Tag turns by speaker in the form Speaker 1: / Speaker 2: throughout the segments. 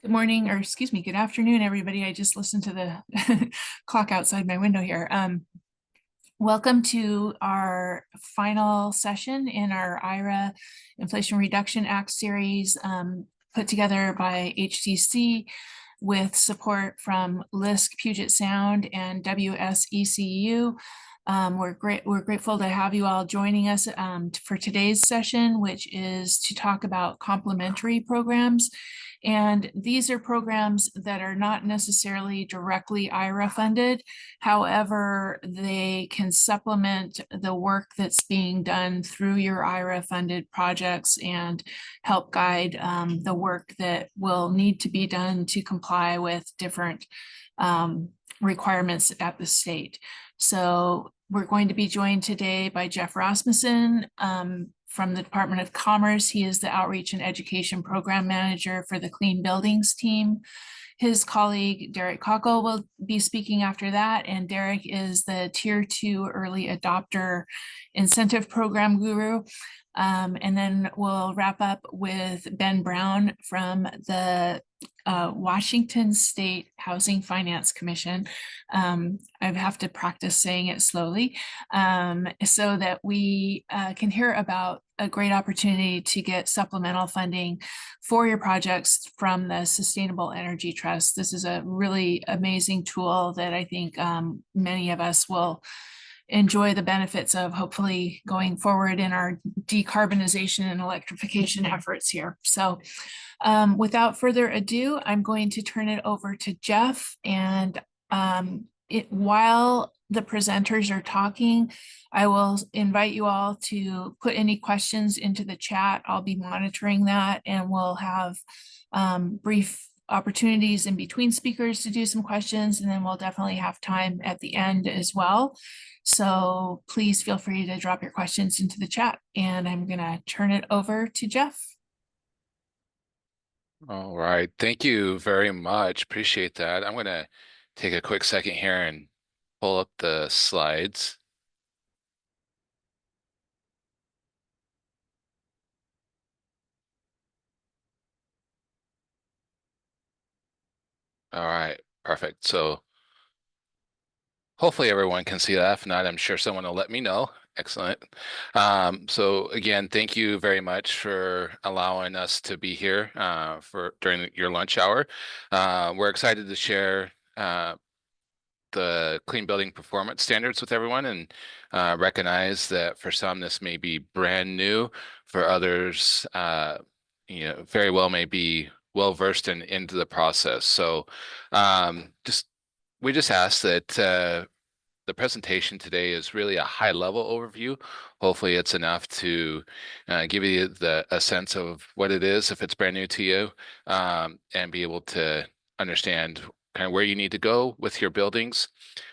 Speaker 1: Good morning, or excuse me, good afternoon, everybody. I just listened to the clock outside my window here. Welcome to our final session in our IRA Inflation Reduction Act series, put together by HTC with support from LISC Puget Sound and WSECU. We're grateful to have you all joining us for today's session, which is to talk about complementary programs. And these are programs that are not necessarily directly IRA funded. However, they can supplement the work that's being done through your IRA funded projects and help guide the work that will need to be done to comply with different requirements at the state. So we're going to be joined today by Jeff Rasmussen from the Department of Commerce. He is the Outreach and Education Program Manager for the Clean Buildings team. His colleague, Derek Cockle, will be speaking after that. And Derek is the Tier 2 Early Adopter Incentive Program Guru. And then we'll wrap up with Ben Brown from the Washington State Housing Finance Commission. I have to practice saying it slowly so that we can hear about a great opportunity to get supplemental funding for your projects from the Sustainable Energy Trust. This is a really amazing tool that I think many of us will enjoy the benefits of, hopefully going forward in our decarbonization and electrification efforts here. So without further ado, I'm going to turn it over to Jeff. And while the presenters are talking, I will invite you all to put any questions into the chat. I'll be monitoring that, and we'll have brief opportunities in between speakers to do some questions, and then we'll definitely have time at the end as well. So please feel free to drop your questions into the chat, and I'm going to turn it over to Jeff.
Speaker 2: All right. Thank you very much. Appreciate that. I'm going to take a quick second here and pull up the slides. All right. Perfect. So hopefully everyone can see that. If not, I'm sure someone will let me know. Excellent. So again, thank you very much for allowing us to be here during your lunch hour. We're excited to share the clean building performance standards with everyone, and recognize that for some this may be brand new, for others very well may be well versed into the process. So we just ask that the presentation today is really a high level overview. Hopefully it's enough to give you a sense of what it is if it's brand new to you, and be able to understand kind of where you need to go with your buildings,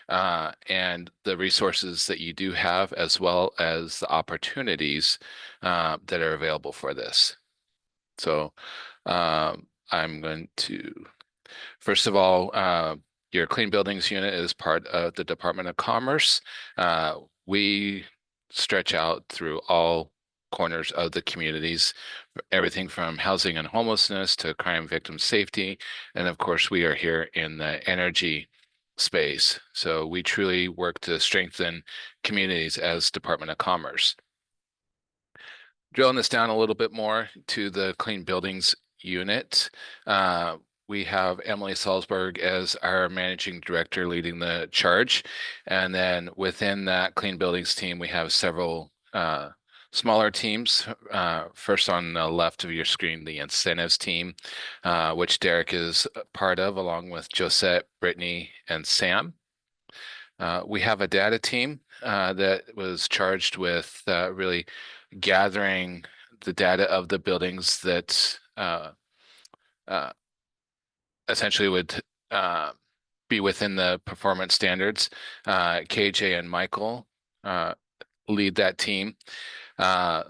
Speaker 2: and the resources that you do have, as well as the opportunities that are available for this. So I'm going to, first of all, your Clean Buildings Unit is part of the Department of Commerce. We stretch out through all corners of the communities, everything from housing and homelessness to crime victim safety. And of course, we are here in the energy space. So we truly work to strengthen communities as Department of Commerce. Drilling this down a little bit more to the Clean Buildings Unit, we have Emily Salzberg as our managing director leading the charge. And then within that Clean Buildings team, we have several smaller teams. First on the left of your screen, the incentives team, which Derek is part of, along with Josette, Brittany, and Sam. We have a data team that was charged with really gathering the data of the buildings that essentially would be within the performance standards. KJ and Michael lead that team. The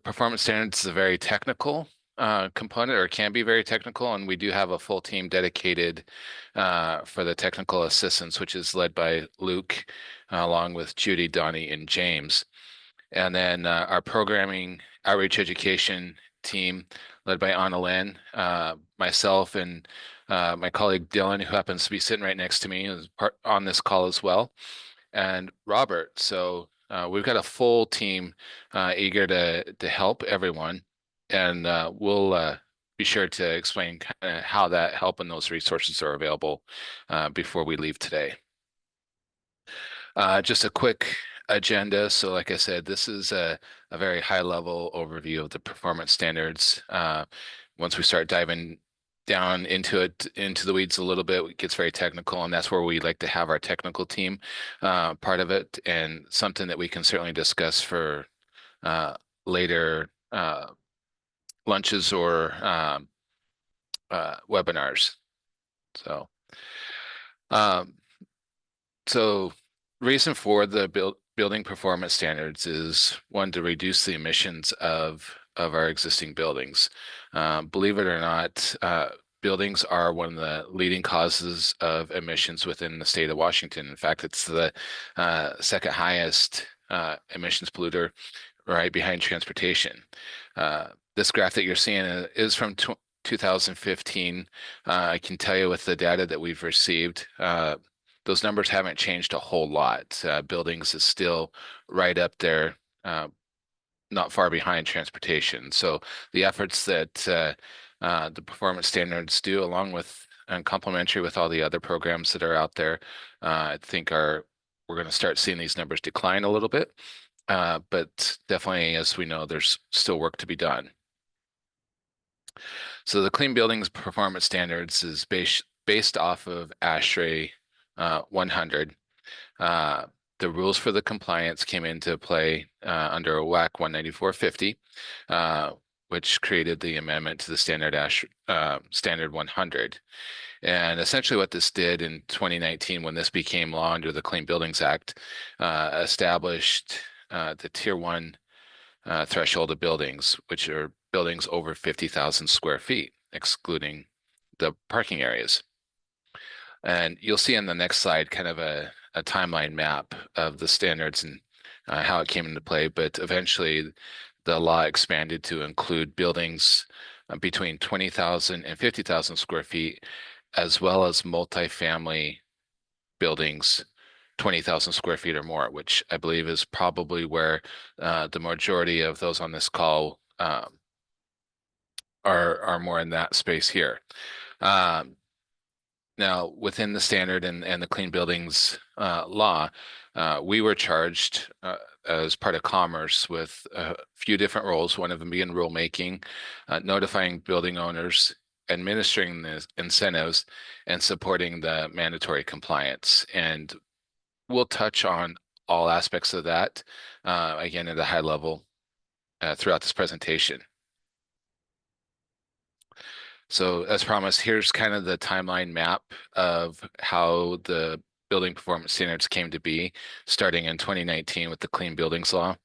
Speaker 2: performance standards is a very technical component, or can be very technical, and we do have a full team dedicated for the technical assistance, which is led by Luke, along with Judy, Donnie, and James. And then our programming outreach education team led by Anna Lynn, myself, and my colleague Dylan, who happens to be sitting right next to me, is part on this call as well, and Robert. So we've got a full team eager to help everyone, and we'll be sure to explain kind of how that help and those resources are available before we leave today. Just a quick agenda. So like I said, this is a very high level overview of the performance standards. Once we start diving down into it, into the weeds a little bit, it gets very technical, and that's where we like to have our technical team part of it, and something that we can certainly discuss for later lunches or webinars. So um, So reason for the building performance standards is one, to reduce the emissions of our existing buildings. Believe it or not, buildings are one of the leading causes of emissions within the state of Washington. In fact, it's the second highest emissions polluter, right behind transportation. This graph that you're seeing is from 2015. I can tell you with the data that we've received, those numbers haven't changed a whole lot. Buildings is still right up there, not far behind transportation. So the efforts that the performance standards do, along with and complementary with all the other programs that are out there, I think we're going to start seeing these numbers decline a little bit. But definitely, as we know, there's still work to be done. So the Clean Buildings Performance Standards is based off of ASHRAE 100. The rules for the compliance came into play under WAC 19450, which created the amendment to the standard 100. And essentially what this did in 2019, when this became law under the Clean Buildings Act, established the Tier 1 threshold of buildings, which are buildings over 50,000 square feet, excluding the parking areas. And you'll see in the next slide kind of a timeline map of the standards and how it came into play. But eventually, the law expanded to include buildings between 20,000 and 50,000 square feet, as well as multifamily buildings 20,000 square feet or more, which I believe is probably where the majority of those on this call are more in that space here. Now, within the standard and the Clean Buildings law, we were charged as part of commerce with a few different roles, one of them being rulemaking, notifying building owners, administering the incentives, and supporting the mandatory compliance. And we'll touch on all aspects of that, again, at a high level throughout this presentation. So as promised, here's kind of the timeline map of how the building performance standards came to be, starting in 2019 with the Clean Buildings Law.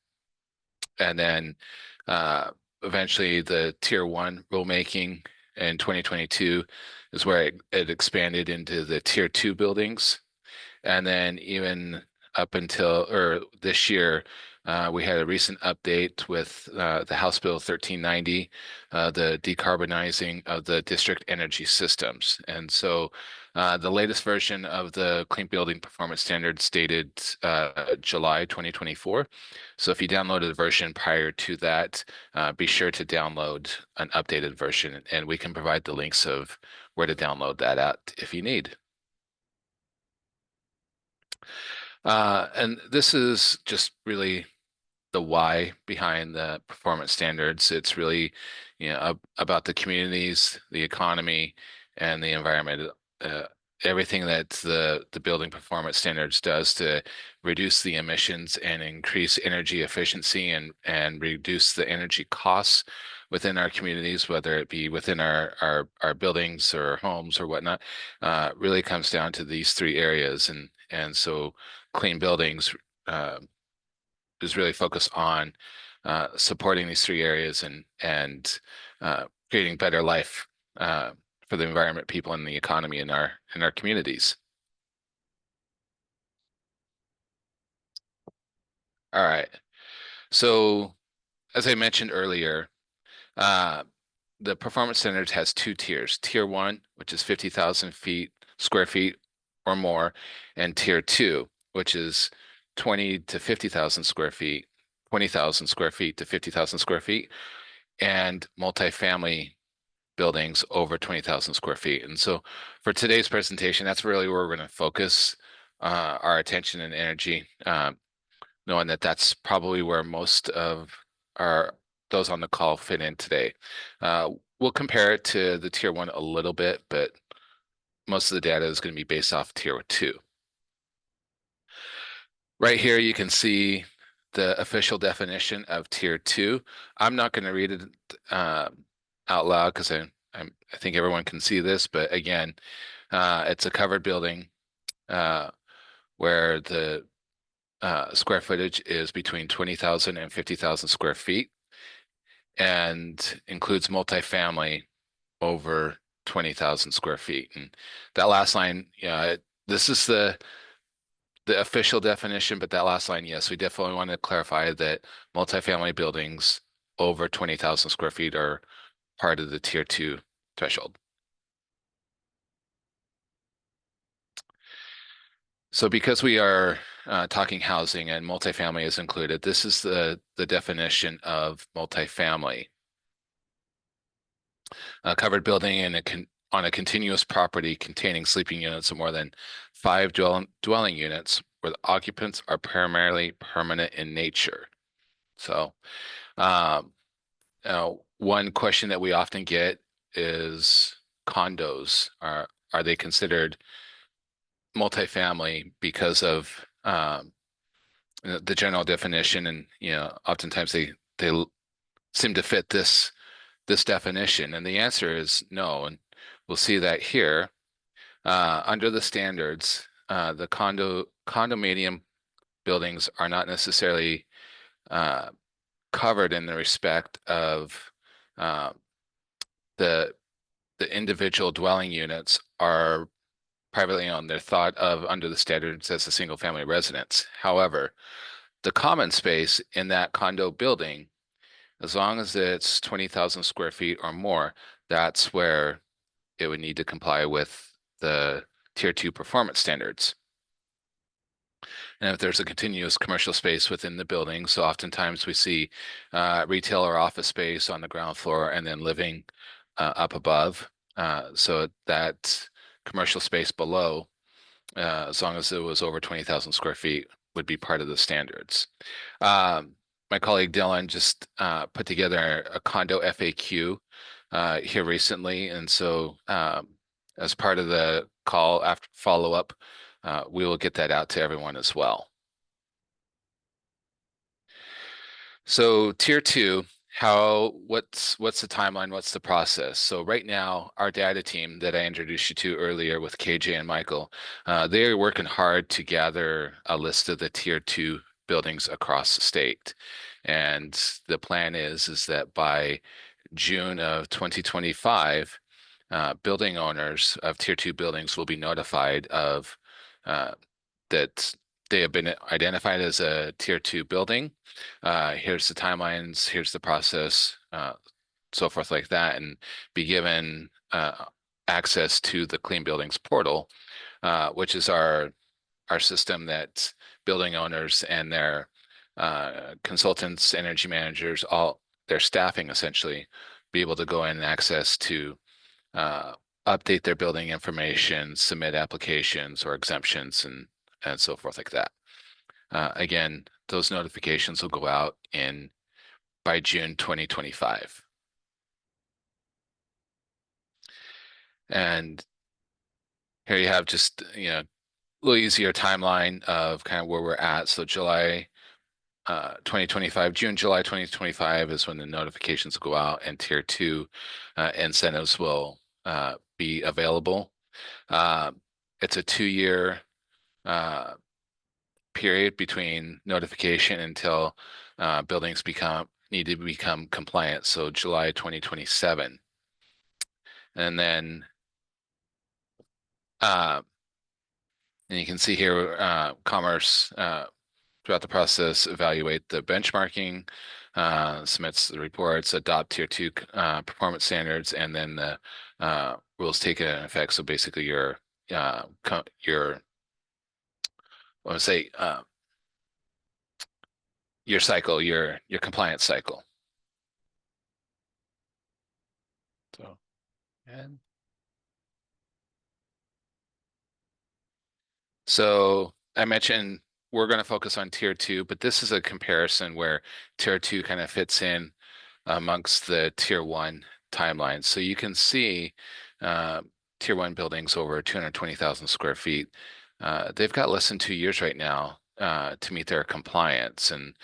Speaker 2: And then eventually the Tier 1 rulemaking in 2022 is where it expanded into the Tier 2 buildings. And then even up until this year, we had a recent update with the House Bill 1390, the decarbonizing of the district energy systems. And so the latest version of the Clean Building Performance Standards dated July 2024. So if you downloaded a version prior to that, be sure to download an updated version, and we can provide the links of where to download that at if you need. And this is just really the why behind the performance standards. It's really, about the communities, the economy, and the environment. Everything that the building performance standards does to reduce the emissions and increase energy efficiency and reduce the energy costs within our communities, whether it be within our buildings or homes or whatnot, really comes down to these three areas. And so clean buildings is really focused on supporting these three areas and creating better life for the environment, people, and the economy in our communities. All right. So as I mentioned earlier, The performance standards has two tiers: tier 1, which is 50,000 square feet or more, and tier 2, which is 20 to 50,000 square feet, 20,000 square feet to 50,000 square feet, and multifamily buildings over 20,000 square feet. And so for today's presentation, that's really where we're going to focus our attention and energy, knowing that that's probably where most of our those on the call fit in today. We'll compare it to the tier 1 a little bit, but most of the data is going to be based off tier 2. Right here, you can see the official definition of tier 2. I'm not going to read it out loud because I think everyone can see this, but again, it's a covered building where the square footage is between 20,000 and 50,000 square feet and includes multifamily over 20,000 square feet. And that last line, this is the official definition, but that last line, yes, we definitely want to clarify that multifamily buildings over 20,000 square feet are part of the tier 2 threshold. So because we are talking housing and multifamily is included, this is the definition of multifamily. A covered building on a continuous property containing sleeping units of more than 5 dwelling units where the occupants are primarily permanent in nature. So one question that we often get is condos. Are they considered multifamily because of the general definition? And oftentimes they seem to fit this definition, and the answer is no. And we'll see that here under the standards. The condominium buildings are not necessarily covered in the respect of the individual dwelling units are privately owned. They're thought of under the standards as a single family residence. However, the common space in that condo building, as long as it's 20,000 square feet or more, that's where it would need to comply with the tier 2 performance standards. And if there's a continuous commercial space within the building, so oftentimes we see retail or office space on the ground floor and then living up above. So that commercial space below, as long as it was over 20,000 square feet, would be part of the standards. My colleague Dylan just put together a condo FAQ here recently. And so as part of the call after follow-up, we will get that out to everyone as well. So tier 2, what's the timeline? What's the process? So right now, our data team that I introduced you to earlier with KJ and Michael, they are working hard to gather a list of the tier 2 buildings across the state. And the plan is that by June of 2025, building owners of tier 2 buildings will be notified of that they have been identified as a tier 2 building. Here's the timelines, here's the process, so forth like that, and be given access to the Clean Buildings portal, which is our system that building owners and their consultants, energy managers, all their staffing essentially be able to go in and access to update their building information, submit applications or exemptions, and so forth like that. Again, those notifications will go out by June 2025. And here you have just a little easier timeline of kind of where we're at. So July 2025, July 2025 is when the notifications go out and tier 2 incentives will be available. It's a 2-year period between notification until buildings need to become compliant. So July 2027. And then and you can see here Commerce throughout the process evaluate the benchmarking submits the reports, adopt tier 2 performance standards, and then the rules take it in effect. So basically I want to say your cycle, your compliance cycle. So, and so I mentioned we're going to focus on tier 2, but this is a comparison where tier 2 kind of fits in amongst the tier 1 timelines. So you can see tier 1 buildings over 220,000 square feet. They've got less than 2 years right now to meet their compliance, and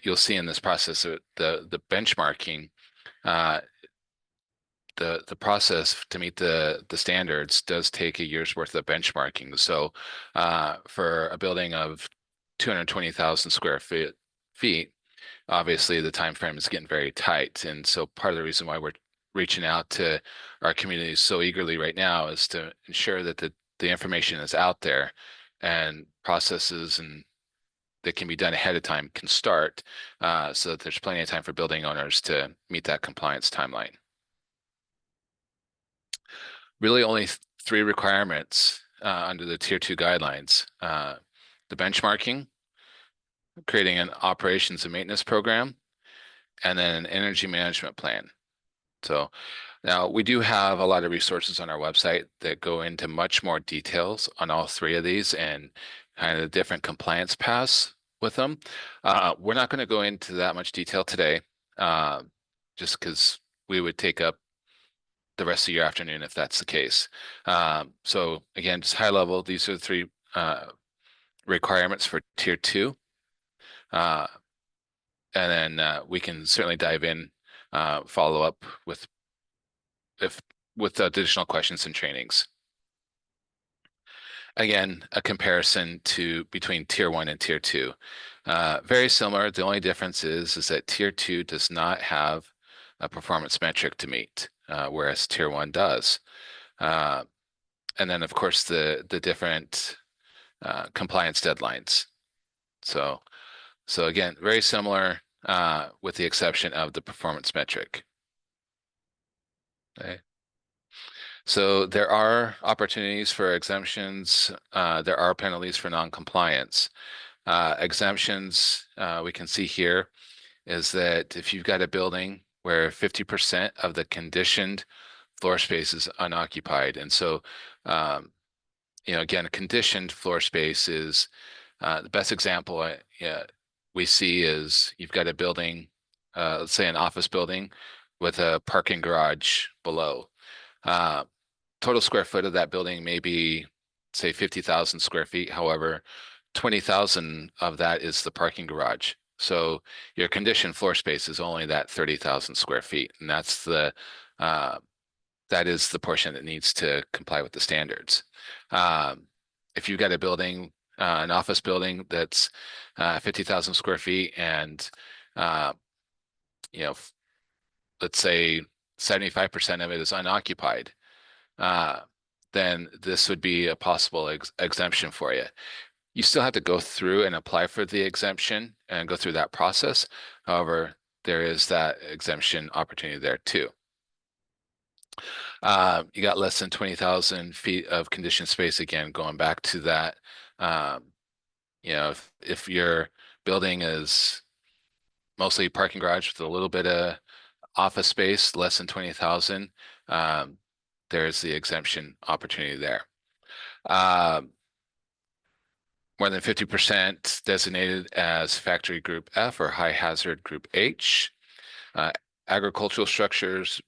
Speaker 2: you'll see in this process the benchmarking. The process to meet the standards does take a year's worth of benchmarking. So for a building of 220,000 square feet, obviously the time frame is getting very tight. And so part of the reason why we're reaching out to our communities so eagerly right now is to ensure that the information is out there and processes and that can be done ahead of time can start so that there's plenty of time for building owners to meet that compliance timeline. Really only 3 requirements under the tier 2 guidelines. The benchmarking, creating an operations and maintenance program, and then an energy management plan. So now we do have a lot of resources on our website that go into much more details on all 3 of these and kind of the different compliance paths with them. We're not going to go into that much detail today, just because we would take up the rest of your afternoon if that's the case. So again, just high level, these are the 3 requirements for tier 2. And then we can certainly dive in, follow up with additional questions and trainings. Again, a comparison between tier 1 and tier 2. Very similar. The only difference is that tier 2 does not have a performance metric to meet, whereas tier 1 does. And then of course the different compliance deadlines. So again, very similar with the exception of the performance metric. Okay. So there are opportunities for exemptions. There are penalties for non-compliance. Exemptions we can see here is that if you've got a building where 50% of the conditioned floor space is unoccupied, and so again, a conditioned floor space is the best example we see is you've got a building, let's say an office building with a parking garage below. Total square foot of that building may be, say, 50,000 square feet. However, 20,000 of that is the parking garage. So your conditioned floor space is only that 30,000 square feet, and that is the portion that needs to comply with the standards. If you've got a building, an office building that's 50,000 square feet, and let's say 75% of it is unoccupied, then this would be a possible exemption for you. You still have to go through and apply for the exemption and go through that process. However, there is that exemption opportunity there too. You got less than 20,000 feet of conditioned space. Again, going back to that, if your building is mostly parking garage with a little bit of office space, less than 20,000, there's the exemption opportunity there. More than 50% designated as factory group F or high hazard group H. Agricultural structures,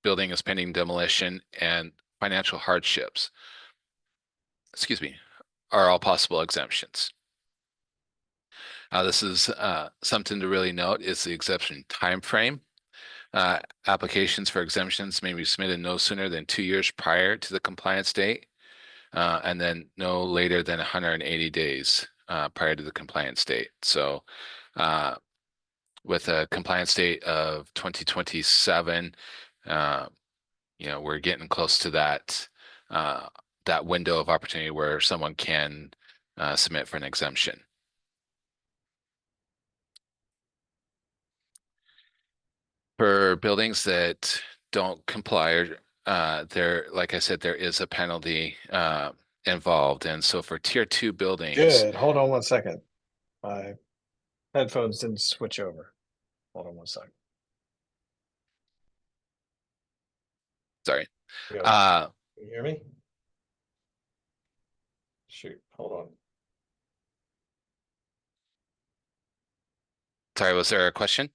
Speaker 2: building is pending demolition, and financial hardships, are all possible exemptions. This is something to really note is the exemption time frame. Applications for exemptions may be submitted no sooner than 2 years prior to the compliance date, and then no later than 180 days prior to the compliance date. So with a compliance date of 2027, we're getting close to that window of opportunity where someone can submit for an exemption. For buildings that don't comply, there, like I said, there is a penalty involved. And so for tier 2 buildings,
Speaker 3: Good. Hold on one second. My headphones didn't switch over. Hold on one second.
Speaker 2: sorry.
Speaker 3: Go.
Speaker 2: Uh,
Speaker 3: Can you hear me? Shoot. Hold on.
Speaker 2: sorry, was there a question?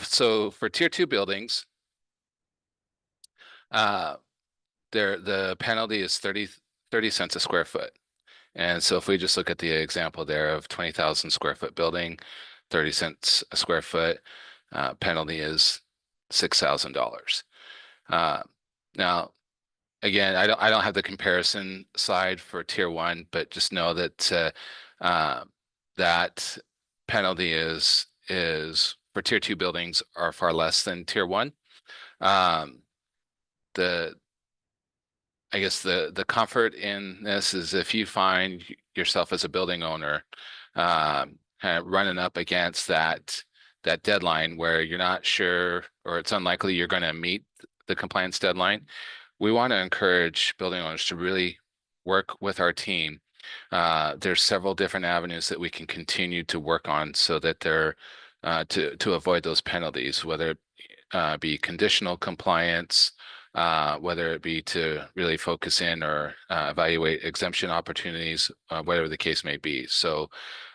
Speaker 2: So for tier 2 buildings, the penalty is 30 cents a square foot. And so if we just look at the example there of 20,000 square foot building, 30 cents a square foot, penalty is $6,000. Now, again, I don't have the comparison slide for tier 1, but just know that that penalty is for tier 2 buildings are far less than tier 1. The I guess the comfort in this is if you find yourself as a building owner kind of running up against that deadline where you're not sure or it's unlikely you're going to meet the compliance deadline, we want to encourage building owners to really work with our team. There's several different avenues that we can continue to work on so that they're to avoid those penalties, whether it be conditional compliance, whether it be to really focus in or evaluate exemption opportunities, whatever the case may be. So,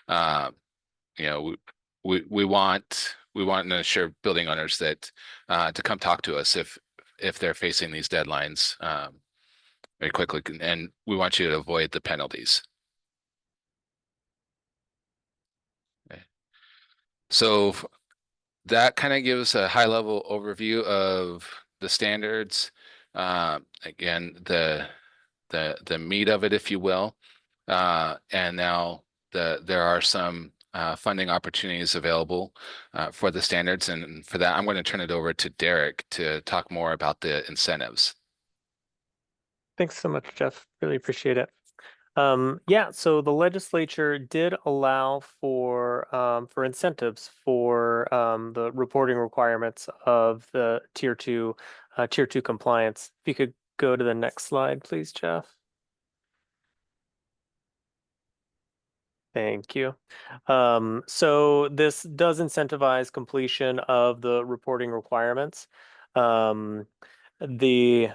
Speaker 2: you know, we want to assure building owners that to come talk to us if they're facing these deadlines very quickly, and we want you to avoid the penalties. Okay. So that kind of gives a high level overview of the standards. Again, the meat of it, if you will. And now there are some funding opportunities available for the standards. And for that, I'm going to turn it over to Derek to talk more about the incentives.
Speaker 4: Thanks so much, Jeff. Really appreciate it. Yeah, so the legislature did allow for incentives for the reporting requirements of the tier two compliance. If you could go to the next slide, please, Jeff. Thank you. So this does incentivize completion of the reporting requirements. The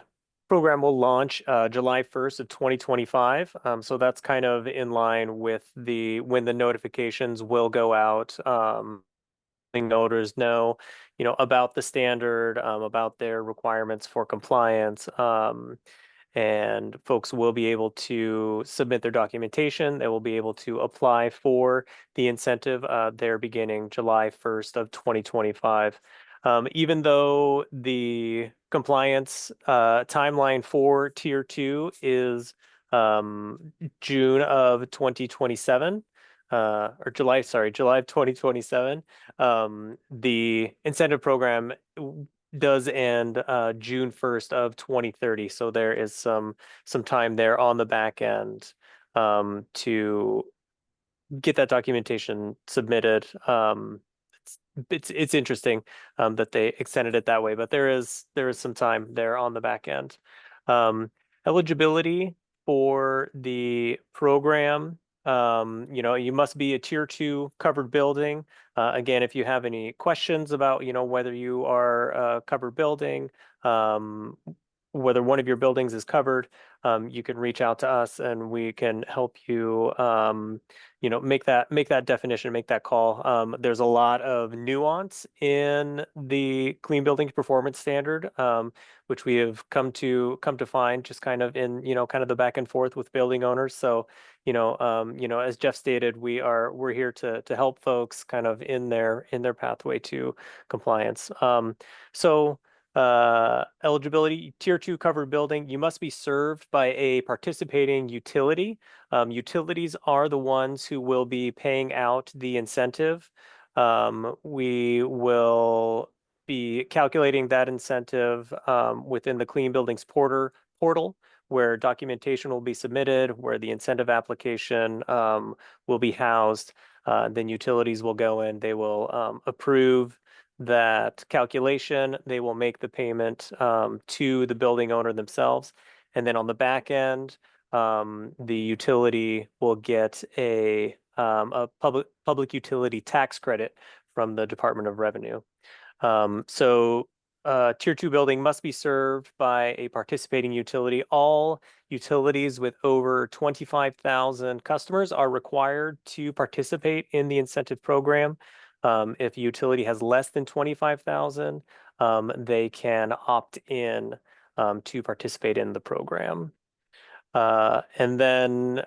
Speaker 4: program will launch July 1st of 2025. So that's kind of in line with when the notifications will go out. Letting owners know, about the standard, about their requirements for compliance. And folks will be able to submit their documentation. They will be able to apply for the incentive. They're beginning July 1st of 2025. Even though the compliance timeline for Tier 2 is June of 2027, or July of 2027, the incentive program does end June 1st of 2030. So there is some time there on the back end to get that documentation submitted. It's interesting that they extended it that way, but there is some time there on the back end. Eligibility for the program, you must be a tier 2 covered building. Again, if you have any questions about, whether you are a covered building, whether one of your buildings is covered, you can reach out to us and we can help you, make that definition, make that call. There's a lot of nuance in the Clean Buildings Performance Standard, which we have come to find just kind of in, kind of the back and forth with building owners. So, as Jeff stated, we're here to help folks kind of in their pathway to compliance. Eligibility, tier 2 covered building, you must be served by a participating utility. Utilities are the ones who will be paying out the incentive. We will be calculating that incentive within the Clean Buildings portal, where documentation will be submitted, where the incentive application will be housed. Then utilities will go in, they will approve that calculation, they will make the payment to the building owner themselves. And then on the back end, the utility will get a public utility tax credit from the Department of Revenue. So Tier 2 building must be served by a participating utility. All utilities with over 25,000 customers are required to participate in the incentive program. If a utility has less than 25,000, they can opt in to participate in the program. And then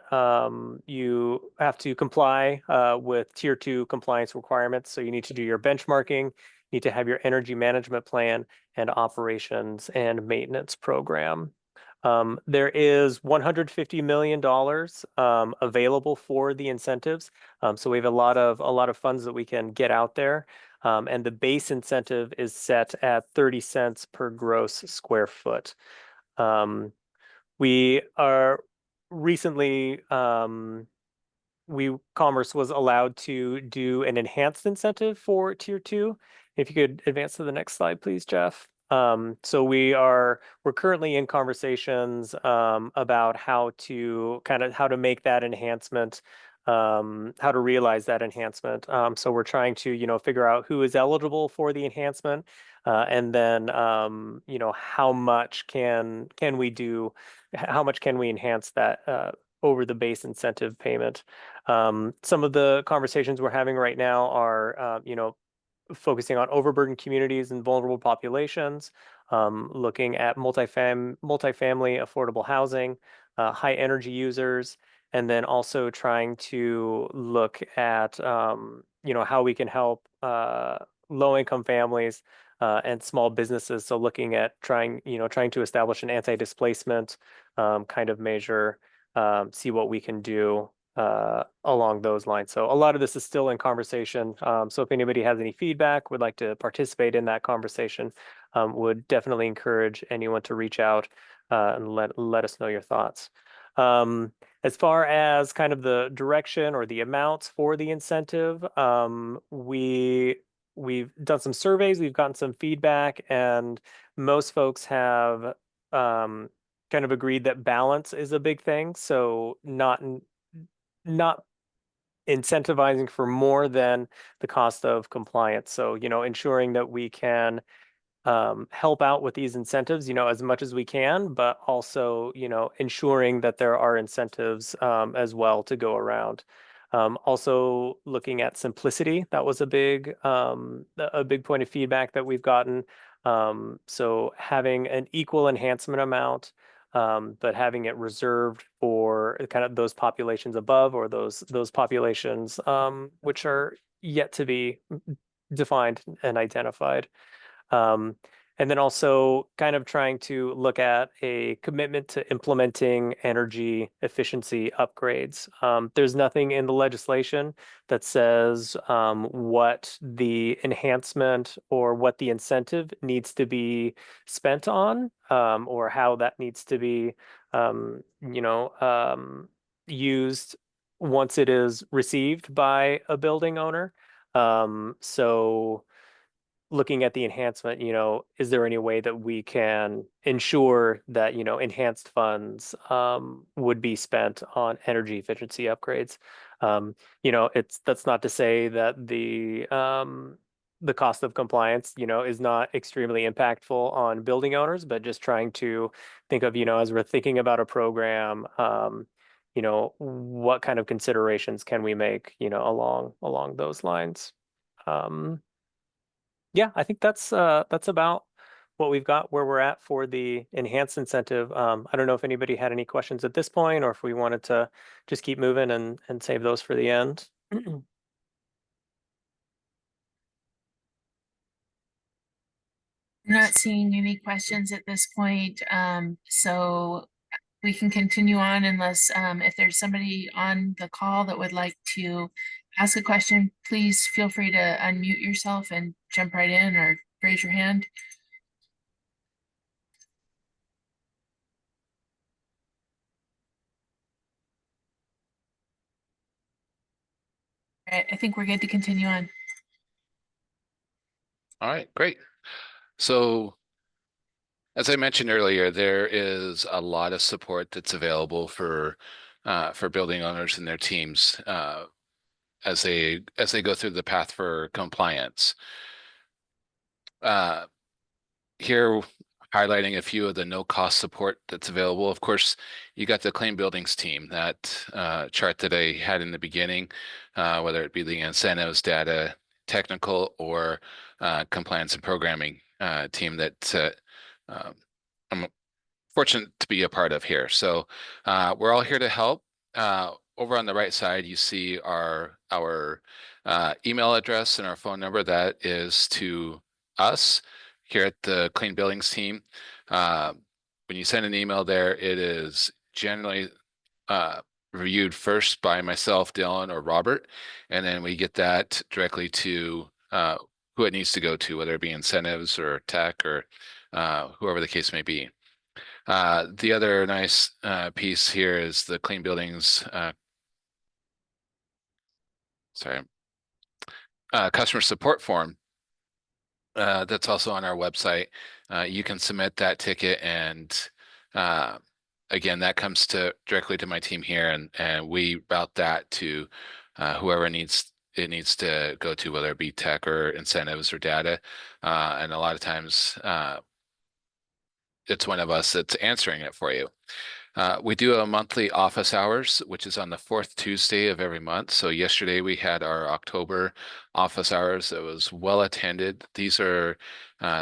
Speaker 4: you have to comply with Tier 2 compliance requirements. So you need to do your benchmarking, need to have your energy management plan and operations and maintenance program. There is $150 million available for the incentives. So we have a lot of funds that we can get out there. And the base incentive is set at 30 cents per gross square foot. We are recently, Commerce was allowed to do an enhanced incentive for Tier 2. If you could advance to the next slide, please, Jeff. So we're currently in conversations about how to make that enhancement, how to realize that enhancement. So we're trying to, figure out who is eligible for the enhancement, and then, how much can we do, how much can we enhance that over the base incentive payment. Some of the conversations we're having right now are, focusing on overburdened communities and vulnerable populations, looking at multifamily affordable housing, high energy users, and then also trying to look at, how we can help low-income families and small businesses. So looking at trying to establish an anti-displacement kind of measure, see what we can do along those lines. So a lot of this is still in conversation. So if anybody has any feedback, would like to participate in that conversation, would definitely encourage anyone to reach out and let us know your thoughts. As far as kind of the direction or the amounts for the incentive, we've done some surveys, we've gotten some feedback, and most folks have kind of agreed that balance is a big thing. So not incentivizing for more than the cost of compliance. So, ensuring that we can help out with these incentives, as much as we can, but also, ensuring that there are incentives as well to go around. Also looking at simplicity, that was a big point of feedback that we've gotten. So having an equal enhancement amount, but having it reserved for kind of those populations above, or those populations which are yet to be defined and identified. And then also kind of trying to look at a commitment to implementing energy efficiency upgrades. There's nothing in the legislation that says what the enhancement or what the incentive needs to be spent on, or how that needs to be, used once it is received by a building owner. So looking at the enhancement, is there any way that we can ensure that, enhanced funds would be spent on energy efficiency upgrades? That's not to say that the cost of compliance, is not extremely impactful on building owners, but just trying to think of, as we're thinking about a program, what kind of considerations can we make, along those lines. Yeah, I think that's about what we've got, where we're at for the enhanced incentive. I don't know if anybody had any questions at this point, or if we wanted to just keep moving and save those for the end.
Speaker 1: I'm not seeing any questions at this point, so we can continue on unless if there's somebody on the call that would like to ask a question, please feel free to unmute yourself and jump right in, or raise your hand. I think we're good to continue on.
Speaker 2: All right, great. So as I mentioned earlier, there is a lot of support that's available for building owners and their teams as they go through the path for compliance. Here, highlighting a few of the no-cost support that's available. Of course, you got the Clean Buildings team, that chart that I had in the beginning, whether it be the incentives, data, technical, or compliance and programming team that I'm fortunate to be a part of here. So we're all here to help. Over on the right side, you see our email address and our phone number. That is to us here at the Clean Buildings team. When you send an email there, it is generally reviewed first by myself, Dylan, or Robert, and then we get that directly to who it needs to go to, whether it be incentives or tech or whoever the case may be. The other nice piece here is the Clean Buildings customer support form. That's also on our website. You can submit that ticket, and again, that comes directly to my team here, and we route that to whoever it needs to go to, whether it be tech or incentives or data. And a lot of times it's one of us that's answering it for you. We do a monthly office hours, which is on the fourth Tuesday of every month. So yesterday we had our October office hours. It was well attended. These are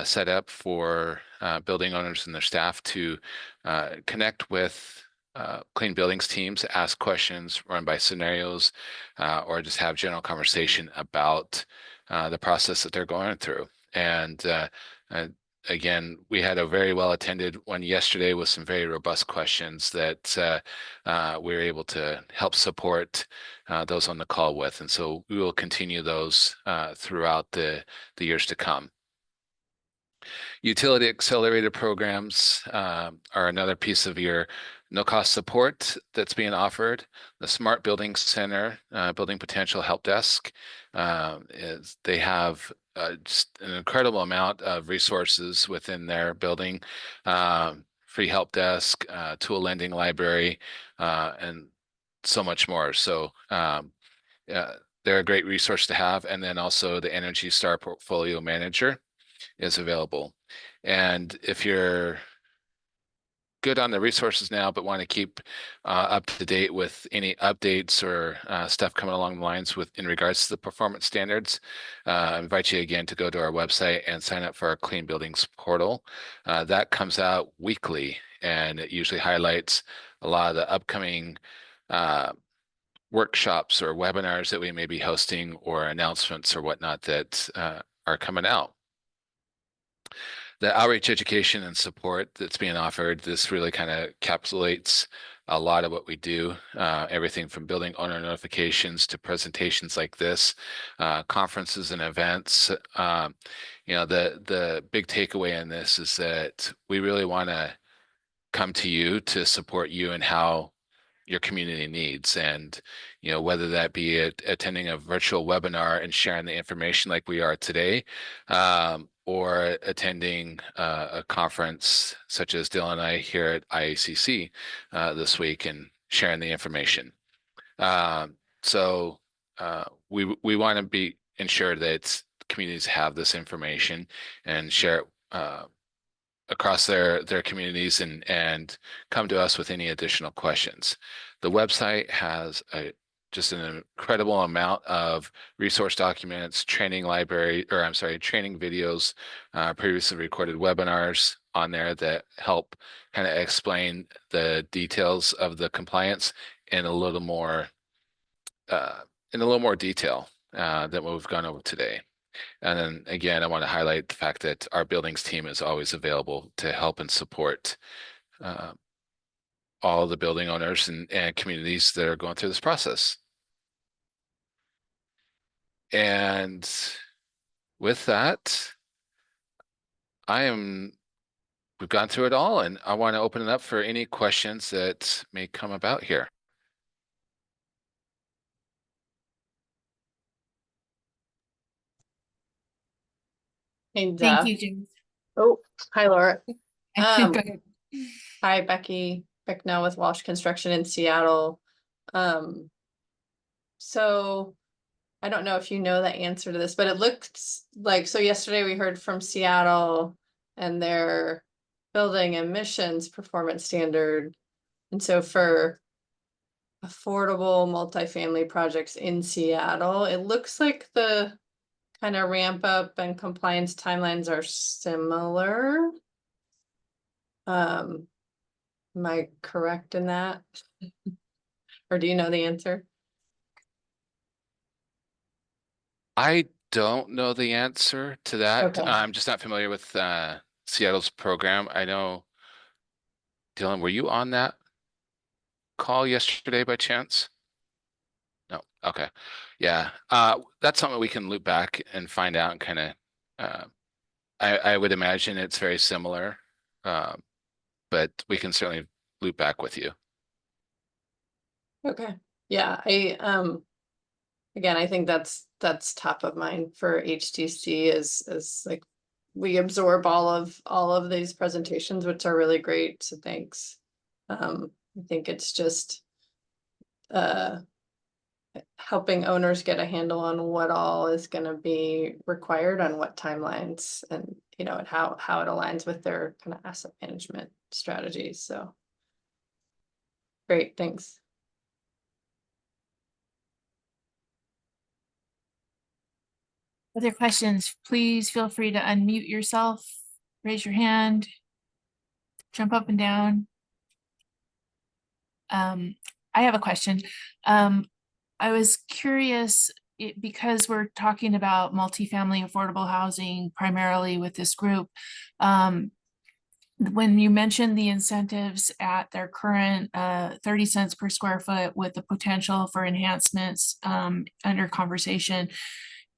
Speaker 2: set up for building owners and their staff to connect with Clean Buildings teams, ask questions, run by scenarios, or just have general conversation about the process that they're going through. And again, we had a very well attended one yesterday with some very robust questions that we were able to help support those on the call with. And so we will continue those throughout the years to come. Utility accelerator programs are another piece of your no-cost support that's being offered. The Smart Building Center, Building Potential Help Desk, they have just an incredible amount of resources within their building, free help desk, tool lending library, and so much more. So they're a great resource to have. And then also the Energy Star Portfolio Manager is available. And if you're good on the resources now, but want to keep up to date with any updates or stuff coming along the lines in regards to the performance standards, I invite you again to go to our website and sign up for our Clean Buildings portal. That comes out weekly, and it usually highlights a lot of the upcoming workshops or webinars that we may be hosting, or announcements or whatnot that are coming out. The outreach, education, and support that's being offered, this really kind of encapsulates a lot of what we do, everything from building owner notifications to presentations like this, conferences and events. The big takeaway in this is that we really want to come to you to support you and how your community needs. And whether that be attending a virtual webinar and sharing the information like we are today, or attending a conference such as Dylan and I here at IACC this week and sharing the information. So we want to ensure that communities have this information and share it across their communities and come to us with any additional questions. The website has just an incredible amount of resource documents, training videos, previously recorded webinars on there that help kind of explain the details of the compliance in a little more detail than what we've gone over today. And then again, I want to highlight the fact that our buildings team is always available to help and support all the building owners and communities that are going through this process. And with that, we've gone through it all, and I want to open it up for any questions that may come about here.
Speaker 5: Hey,
Speaker 1: Thank
Speaker 5: Jeff.
Speaker 1: you, James.
Speaker 5: Oh, hi, Laura.
Speaker 1: Go
Speaker 5: Um,
Speaker 1: ahead.
Speaker 5: Hi, Becky Bicknell with Walsh Construction in Seattle. So I don't know if you know the answer to this, but it looks like, so yesterday we heard from Seattle and their building emissions performance standard. And so for affordable multifamily projects in Seattle, it looks like the kind of ramp up and compliance timelines are similar. Am I correct in that? Or do you know the answer?
Speaker 2: I don't know the answer to that.
Speaker 5: Okay.
Speaker 2: I'm just not familiar with Seattle's program. I know, Dylan, were you on that call yesterday by chance? No. Okay. Yeah. That's something we can loop back and find out and kind of I would imagine it's very similar. But we can certainly loop back with you.
Speaker 5: Okay. Yeah, again, I think that's top of mind for HTC is like we absorb all of these presentations, which are really great. So thanks. I think it's just helping owners get a handle on what all is going to be required on what timelines and and how it aligns with their kind of asset management strategies. So great, thanks.
Speaker 1: Other questions, please feel free to unmute yourself, raise your hand, jump up and down. I have a question. I was curious because we're talking about multifamily affordable housing primarily with this group. When you mentioned the incentives at their current 30 cents per square foot with the potential for enhancements under conversation,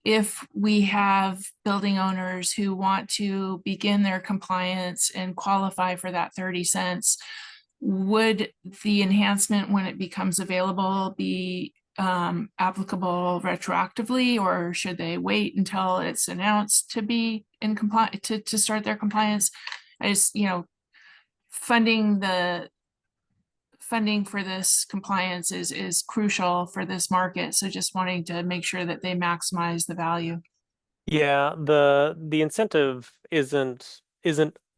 Speaker 1: if we have building owners who want to begin their compliance and qualify for that 30 cents, would the enhancement when it becomes available be applicable retroactively, or should they wait until it's announced to be in compliance to start their compliance? I just, funding for this compliance is crucial for this market. So just wanting to make sure that they maximize the value.
Speaker 4: Yeah, the incentive isn't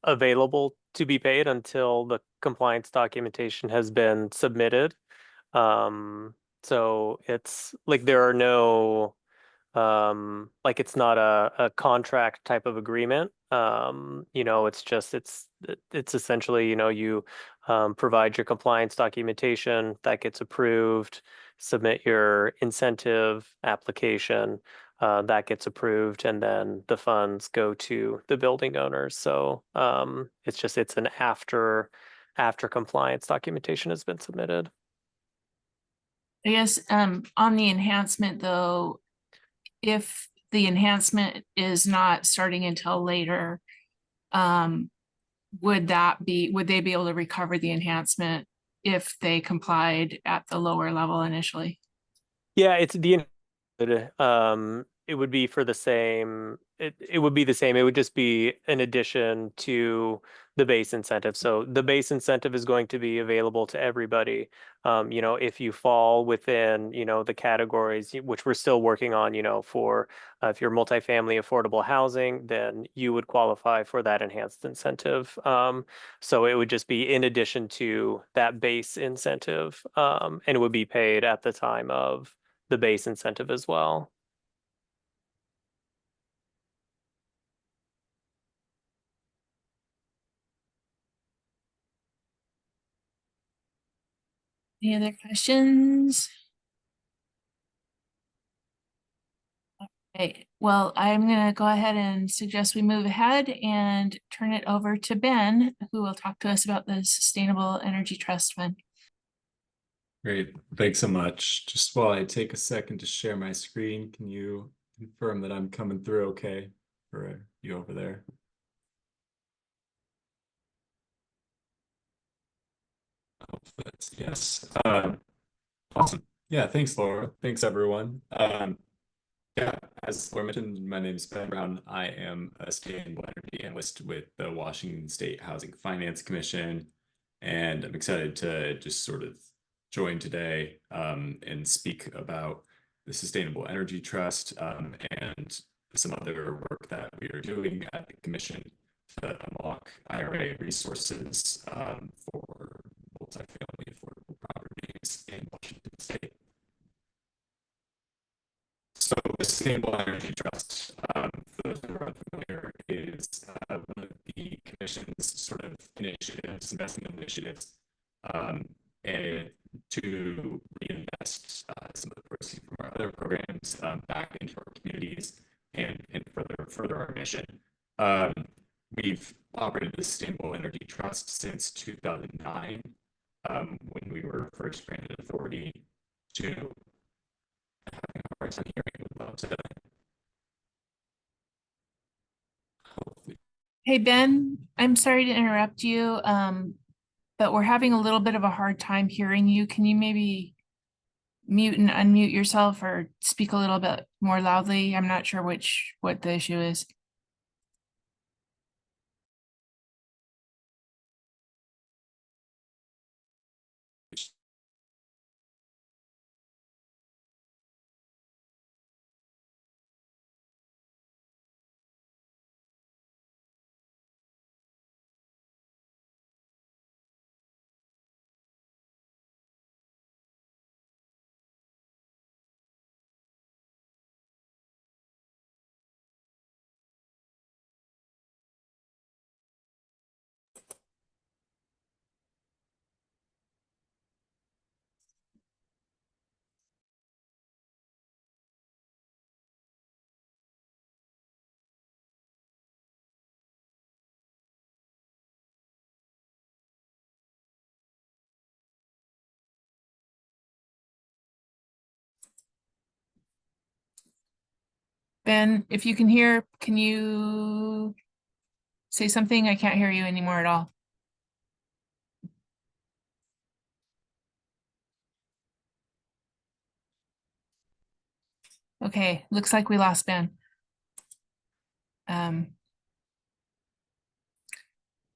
Speaker 4: available to be paid until the compliance documentation has been submitted. So it's like there are no like it's not a contract type of agreement. It's just it's essentially, you provide your compliance documentation that gets approved, submit your incentive application, that gets approved, and then the funds go to the building owners. So it's an after compliance documentation has been submitted.
Speaker 1: I guess on the enhancement though, if the enhancement is not starting until later, would they be able to recover the enhancement if they complied at the lower level initially?
Speaker 4: Yeah, it would be for the same, it would be the same. It would just be an addition to the base incentive. So the base incentive is going to be available to everybody. If you fall within, the categories, which we're still working on, for if you're multifamily affordable housing, then you would qualify for that enhanced incentive. So it would just be in addition to that base incentive, and it would be paid at the time of the base incentive as well.
Speaker 1: Any other questions? Okay, well, I'm gonna go ahead and suggest we move ahead and turn it over to Ben, who will talk to us about the Sustainable Energy Trust Fund.
Speaker 6: Great, thanks so much. Just while I take a second to share my screen, can you confirm that I'm coming through okay for you over there? Yes. Awesome. Yeah, thanks, Laura. Thanks, everyone. Yeah, as Laura mentioned, my name is Ben Brown. I am a sustainable energy analyst with the Washington State Housing Finance Commission, and I'm excited to just sort of join today and speak about the Sustainable Energy Trust and some other work that we are doing at the Commission to unlock IRA resources for multifamily affordable properties in Washington State. So the Sustainable Energy Trust, for those who are unfamiliar, is one of the Commission's sort of initiatives, investment initiatives, and to reinvest some of the proceeds from our other programs back into our communities and further our mission. We've operated the Sustainable Energy Trust since 2009, when we were first granted authority to having a hard time hearing about today. Hopefully.
Speaker 1: Hey, Ben, I'm sorry to interrupt you, but we're having a little bit of a hard time hearing you. Can you maybe mute and unmute yourself or speak a little bit more loudly? I'm not sure what the issue is. Ben, if you can hear, can you say something? I can't hear you anymore at all. Okay, looks like we lost Ben.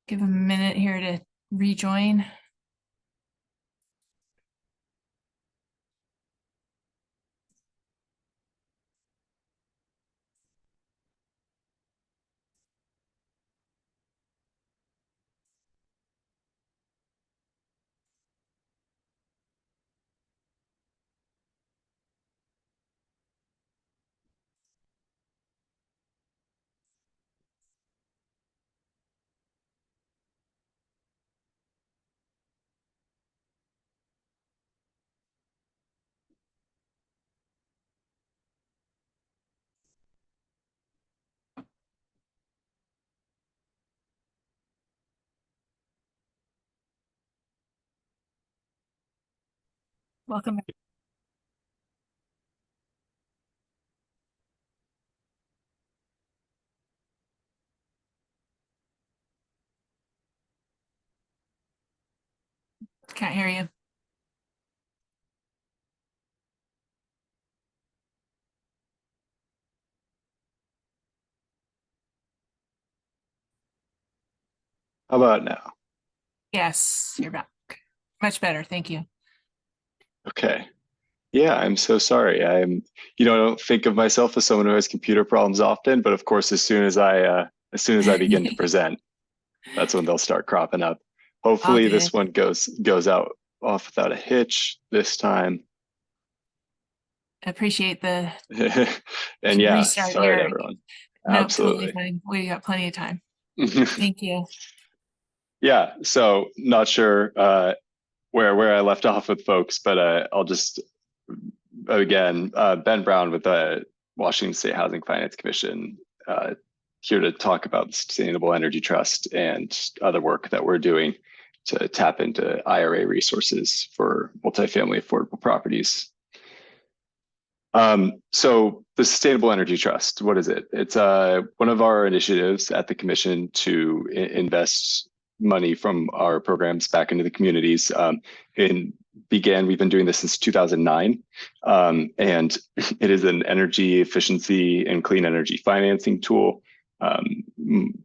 Speaker 1: Give him a minute here to rejoin. Welcome back. Can't hear you.
Speaker 3: How about now?
Speaker 1: Yes, you're back. Much better, thank you.
Speaker 3: Okay. Yeah, I'm so sorry. I don't think of myself as someone who has computer problems often, but of course, as soon as I begin to present, that's when they'll start cropping up. Hopefully this one goes out off without a hitch this time.
Speaker 1: Appreciate the
Speaker 3: And yeah,
Speaker 1: restart
Speaker 3: sorry
Speaker 1: here.
Speaker 3: to everyone.
Speaker 1: No,
Speaker 3: Absolutely.
Speaker 1: totally fine. We got plenty of time. Thank you.
Speaker 3: Yeah, so not sure where I left off with folks, but I'll just again, Ben Brown with the Washington State Housing Finance Commission, here to talk about the Sustainable Energy Trust and other work that we're doing to tap into IRA resources for multifamily affordable properties. So the Sustainable Energy Trust, what is it? It's one of our initiatives at the Commission to invest money from our programs back into the communities in we've been doing this since 2009, and it is an energy efficiency and clean energy financing tool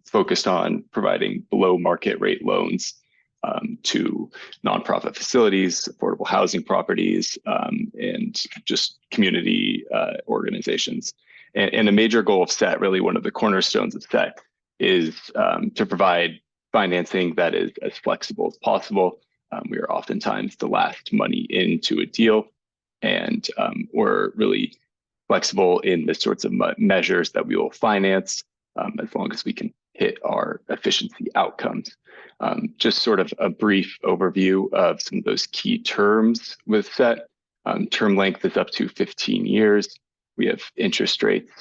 Speaker 3: focused on providing below market rate loans to nonprofit facilities, affordable housing properties, and just community organizations. And a major goal of SET, really one of the cornerstones of SET, is to provide financing that is as flexible as possible. We are oftentimes the last money into a deal, and we're really flexible in the sorts of measures that we will finance, as long as we can hit our efficiency outcomes. Just sort of a brief overview of some of those key terms with SET. Term length is up to 15 years. We have interest rates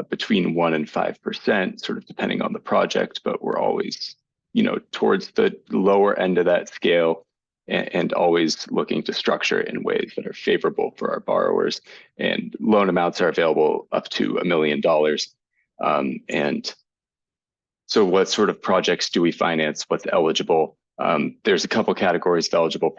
Speaker 3: between 1% and 5%, sort of depending on the project, but we're always, towards the lower end of that scale, and always looking to structure it in ways that are favorable for our borrowers. And loan amounts are available up to $1 million. And so what sort of projects do we finance? What's eligible? There's a couple categories of eligible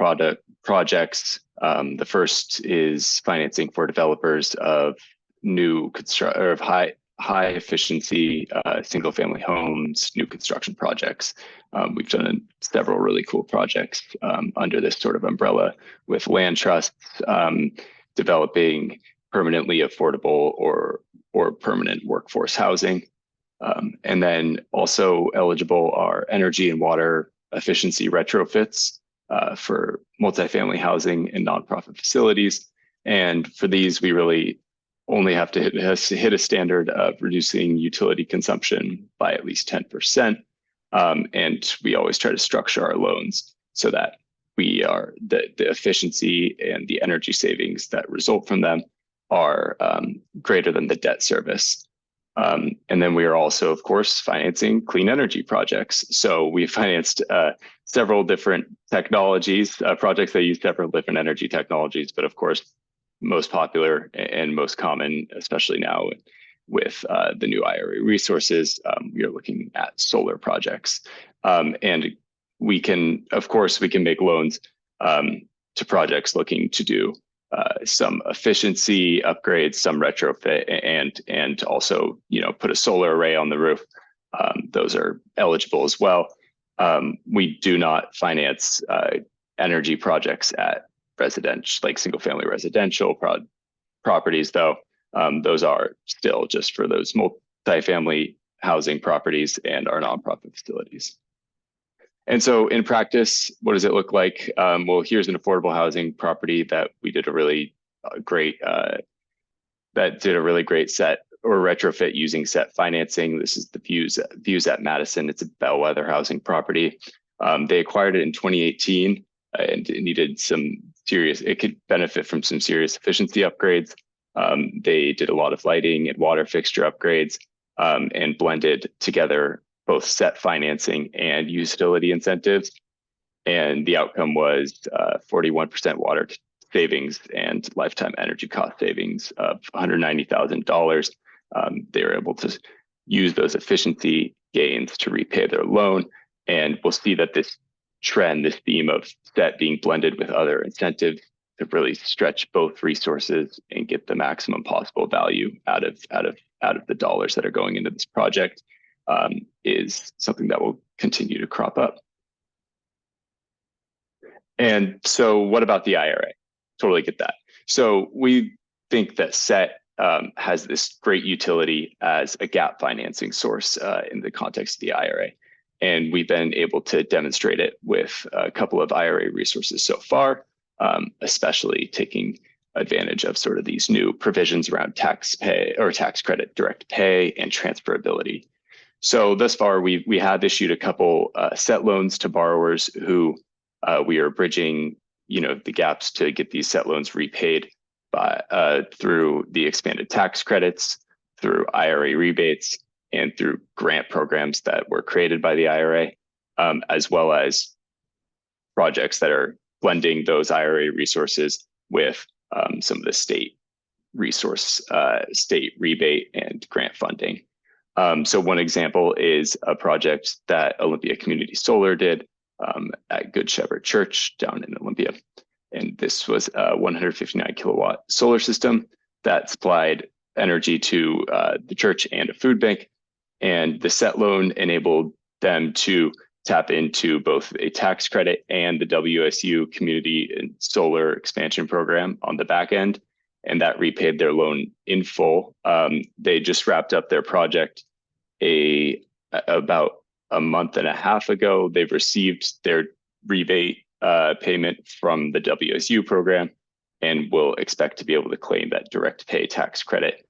Speaker 3: projects. The first is financing for developers of of high efficiency single family homes, new construction projects. We've done several really cool projects under this sort of umbrella with land trusts, developing permanently affordable or permanent workforce housing. And then also eligible are energy and water efficiency retrofits for multifamily housing and nonprofit facilities. And for these, we really only have to hit a standard of reducing utility consumption by at least 10%. And we always try to structure our loans so that the efficiency and the energy savings that result from them are greater than the debt service. And then we are also, of course, financing clean energy projects. So we financed several different technologies, projects that use several different energy technologies, but of course, most popular and most common, especially now with the new IRA resources, we are looking at solar projects. And we can make loans to projects looking to do some efficiency upgrades, some retrofit, and also, put a solar array on the roof. Those are eligible as well. We do not finance energy projects at residential, like single family residential properties, though. Those are still just for those multifamily housing properties and our nonprofit facilities. And so in practice, what does it look like? Well, here's an affordable housing property that we did a really great set or retrofit using SET financing. This is the views at Madison. It's a bellwether housing property. They acquired it in 2018 and it needed it could benefit from some serious efficiency upgrades. They did a lot of lighting and water fixture upgrades and blended together both SET financing and utility incentives. And the outcome was 41% water savings and lifetime energy cost savings of $190,000. They were able to use those efficiency gains to repay their loan. And we'll see that this theme of SET being blended with other incentives to really stretch both resources and get the maximum possible value out of the dollars that are going into this project is something that will continue to crop up. And so what about the IRA? Totally get that. So we think that SET has this great utility as a gap financing source in the context of the IRA. And we've been able to demonstrate it with a couple of IRA resources so far, especially taking advantage of sort of these new provisions around tax credit direct pay and transferability. So thus far, we have issued a couple SET loans to borrowers who we are bridging, the gaps to get these SET loans repaid through the expanded tax credits, through IRA rebates, and through grant programs that were created by the IRA, as well as projects that are blending those IRA resources with some of the state rebate and grant funding. So one example is a project that Olympia Community Solar did at Good Shepherd Church down in Olympia. And This was a 159 kilowatt solar system that supplied energy to the church and a food bank. And the SET loan enabled them to tap into both a tax credit and the WSU community and solar expansion program on the back end. And that repaid their loan in full. They just wrapped up their project about a month and a half ago. They've received their rebate payment from the WSU program and will expect to be able to claim that direct pay tax credit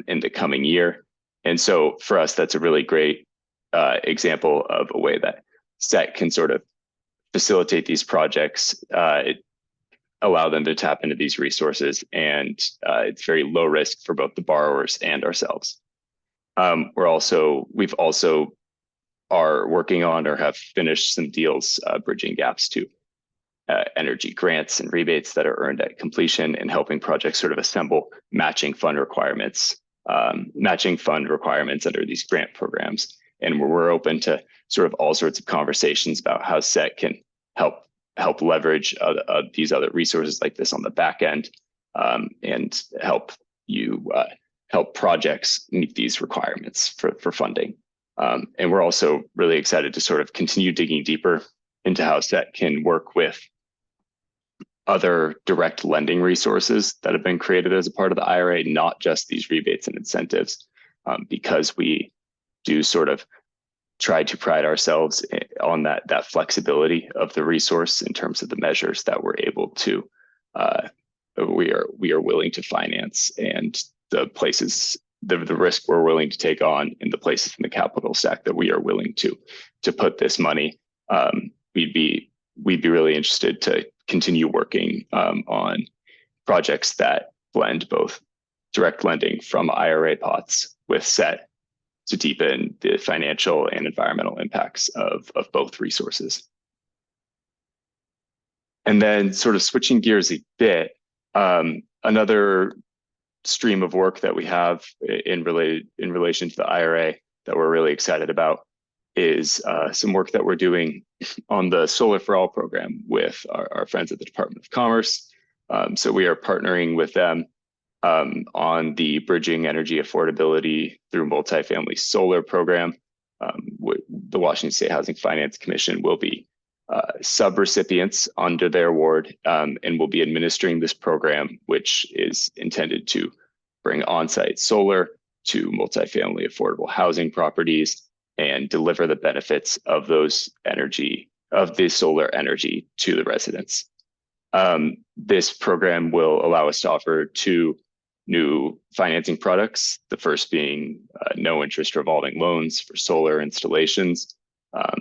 Speaker 3: in the coming year. And so for us, that's a really great example of a way that SET can sort of facilitate these projects, allow them to tap into these resources, and it's very low risk for both the borrowers and ourselves. We've also are working on or have finished some deals bridging gaps to energy grants and rebates that are earned at completion, and helping projects sort of assemble matching fund requirements under these grant programs. And we're open to sort of all sorts of conversations about how SET can help leverage these other resources like this on the back end, and help projects meet these requirements for funding. And we're also really excited to sort of continue digging deeper into how SET can work with other direct lending resources that have been created as a part of the IRA, not just these rebates and incentives, because we do sort of try to pride ourselves on that flexibility of the resource in terms of the measures that we're able to, we are willing to finance, and the places, the risk we're willing to take on in the places in the capital stack that we are willing to put this money. We'd be really interested to continue working on projects that blend both direct lending from IRA pots with SET to deepen the financial and environmental impacts of both resources. And then sort of switching gears a bit, another stream of work that we have in relation to the IRA that we're really excited about is some work that we're doing on the Solar for All program with our friends at the Department of Commerce. So we are partnering with them on the Bridging Energy Affordability through Multifamily Solar program. The Washington State Housing Finance Commission will be sub-recipients under their award, and will be administering this program, which is intended to bring on-site solar to multifamily affordable housing properties and deliver the benefits of the solar energy to the residents. This program will allow us to offer two new financing products, the first being no interest revolving loans for solar installations,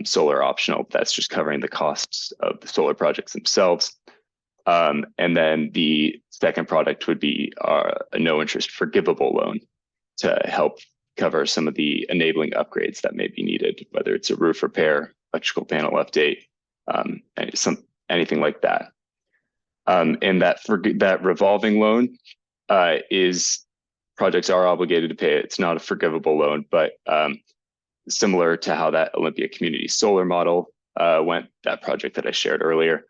Speaker 3: solar optional, that's just covering the costs of the solar projects themselves. And then the second product would be a no interest forgivable loan to help cover some of the enabling upgrades that may be needed, whether it's a roof repair, electrical panel update, anything like that. And that revolving loan projects are obligated to pay it. It's not a forgivable loan, but similar to how that Olympia Community Solar model went, that project that I shared earlier,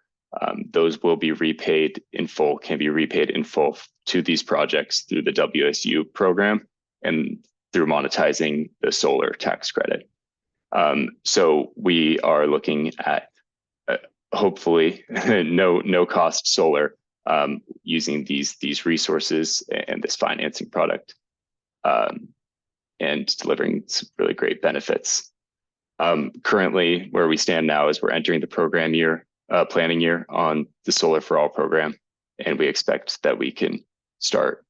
Speaker 3: those will be repaid in full, can be repaid in full to these projects through the WSU program and through monetizing the solar tax credit. So we are looking at hopefully no cost solar using these resources and this financing product, and delivering some really great benefits. Currently, where we stand now is we're entering the planning year on the Solar for All program, and we expect that we can start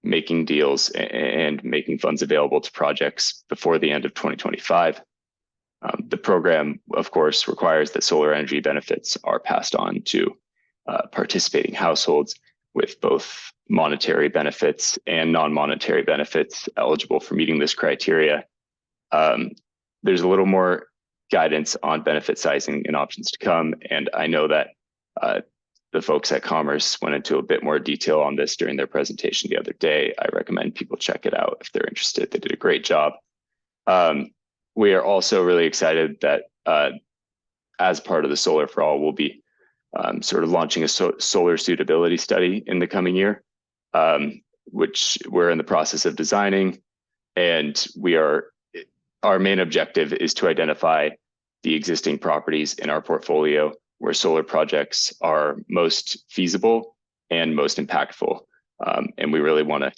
Speaker 3: making deals and making funds available to projects before the end of 2025. The program, of course, requires that solar energy benefits are passed on to participating households, with both monetary benefits and non-monetary benefits eligible for meeting this criteria. There's a little more guidance on benefit sizing and options to come, and I know that the folks at Commerce went into a bit more detail on this during their presentation the other day. I recommend people check it out if they're interested. They did a great job. We are also really excited that as part of the Solar for All, we'll be sort of launching a solar suitability study in the coming year, which we're in the process of designing. And our main objective is to identify the existing properties in our portfolio where solar projects are most feasible and most impactful. And we really want to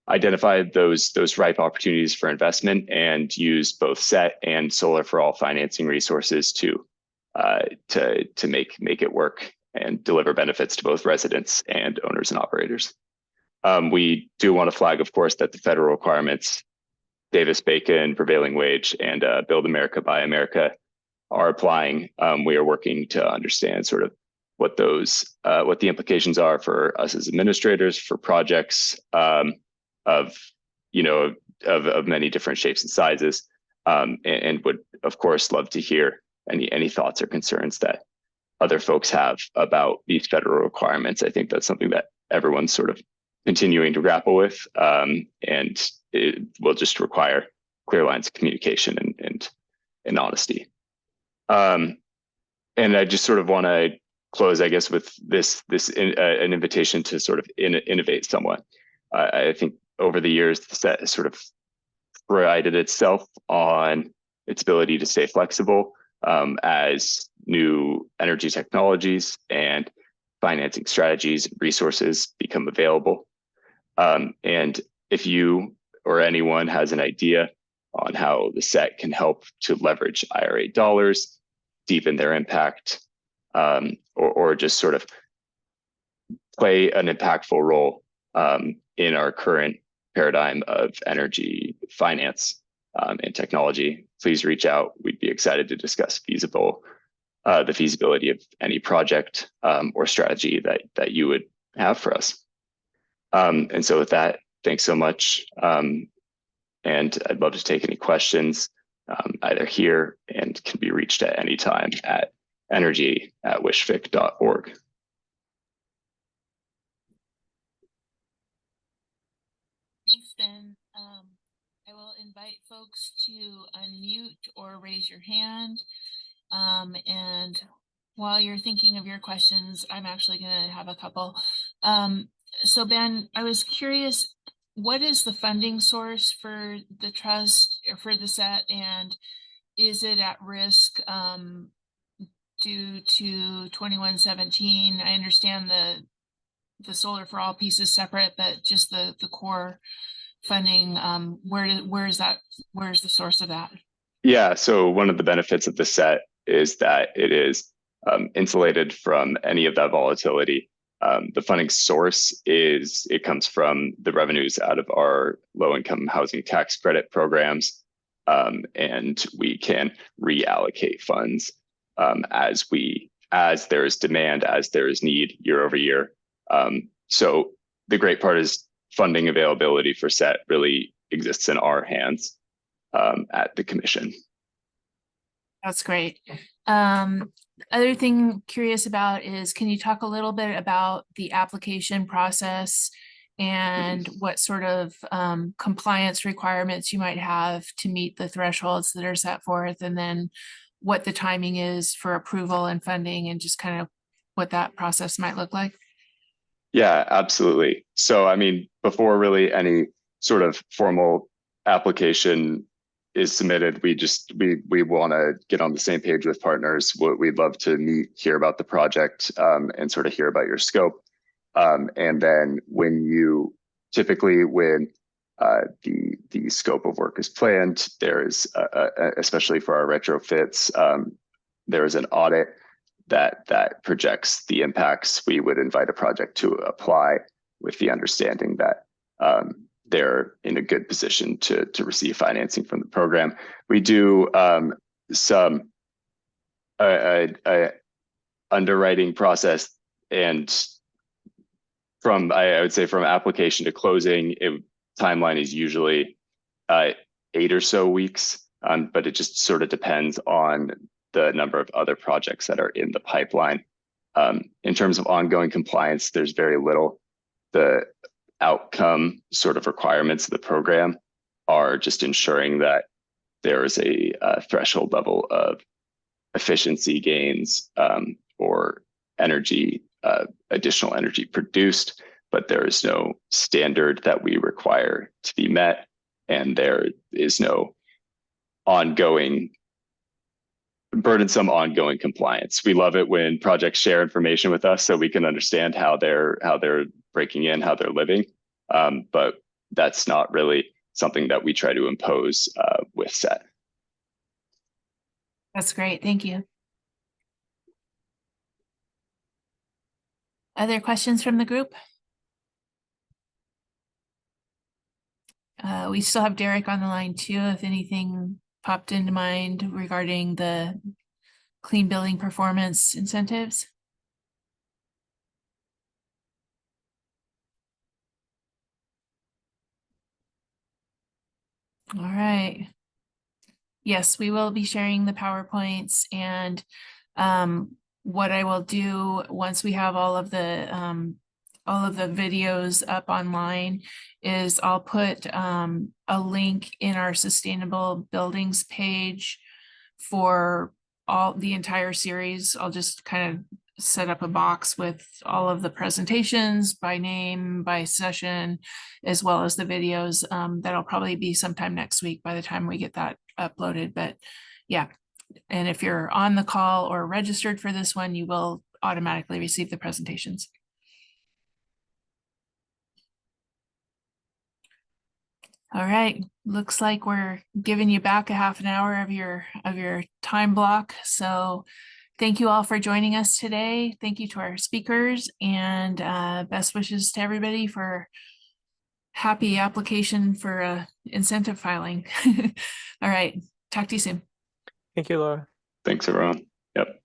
Speaker 3: identify those ripe opportunities for investment and use both SET and Solar for All financing resources to make it work and deliver benefits to both residents and owners and operators. We do want to flag, of course, that the federal requirements, Davis-Bacon, prevailing wage, and Build America, Buy America are applying. We are working to understand sort of what the implications are for us as administrators for projects of many different shapes and sizes, and would of course love to hear any thoughts or concerns that other folks have about these federal requirements. I think that's something that everyone's sort of continuing to grapple with, and it will just require clear lines of communication and honesty. And I just sort of want to close, I guess, with an invitation to sort of innovate somewhat. I think over the years, the SET has sort of prided itself on its ability to stay flexible as new energy technologies and financing strategies, resources become available. And if you or anyone has an idea on how the SET can help to leverage IRA dollars, deepen their impact, or just sort of play an impactful role in our current paradigm of energy finance and technology, please reach out. We'd be excited to discuss the feasibility of any project or strategy that you would have for us. And so with that, thanks so much. And I'd love to take any questions either here and can be reached at any time at energy@wishfic.org.
Speaker 1: Thanks, Ben. I will invite folks to unmute or raise your hand. And while you're thinking of your questions, I'm actually going to have a couple. So Ben, I was curious, what is the funding source for the trust or for the SET, and is it at risk due to 2117? I understand the Solar for All piece is separate, but just the core funding, where's the source of that?
Speaker 3: Yeah, so one of the benefits of the SET is that it is insulated from any of that volatility. The funding source comes from the revenues out of our low-income housing tax credit programs, and we can reallocate funds as there is demand, as there is need year over year. So the great part is funding availability for SET really exists in our hands at the commission.
Speaker 1: That's great. Other thing curious about is, can you talk a little bit about the application process and what sort of compliance requirements you might have to meet the thresholds that are set forth, and then what the timing is for approval and funding, and just kind of what that process might look like?
Speaker 3: Yeah, absolutely. So, I mean, before really any sort of formal application is submitted, we want to get on the same page with partners. We'd love to meet, hear about the project, and sort of hear about your scope. And then when the scope of work is planned, there's especially for our retrofits, there is an audit that projects the impacts. We would invite a project to apply with the understanding that they're in a good position to receive financing from the program. We do some underwriting process, and I would say from application to closing, timeline is usually 8 or so weeks, but it just sort of depends on the number of other projects that are in the pipeline. In terms of ongoing compliance, there's very little. The outcome sort of requirements of the program are just ensuring that there is a threshold level of efficiency gains or energy, additional energy produced, but there is no standard that we require to be met, and there is no burdensome ongoing compliance. We love it when projects share information with us so we can understand how they're breaking in, how they're living, but that's not really something that we try to impose with SET.
Speaker 1: That's great. Thank you. Other questions from the group? We still have Derek on the line too, if anything popped into mind regarding the clean building performance incentives. All right. Yes, we will be sharing the PowerPoints, and what I will do once we have all of the videos up online is I'll put a link in our sustainable buildings page for the entire series. I'll just kind of set up a box with all of the presentations by name, by session, as well as the videos. That'll probably be sometime next week by the time we get that uploaded. But yeah, and if you're on the call or registered for this one, you will automatically receive the presentations. All right, looks like we're giving you back a half an hour of your time block. So thank you all for joining us today. Thank you to our speakers, and best wishes to everybody for happy application for incentive filing. All right, talk to you soon.
Speaker 4: Thank you, Laura.
Speaker 3: Thanks, everyone. Yep.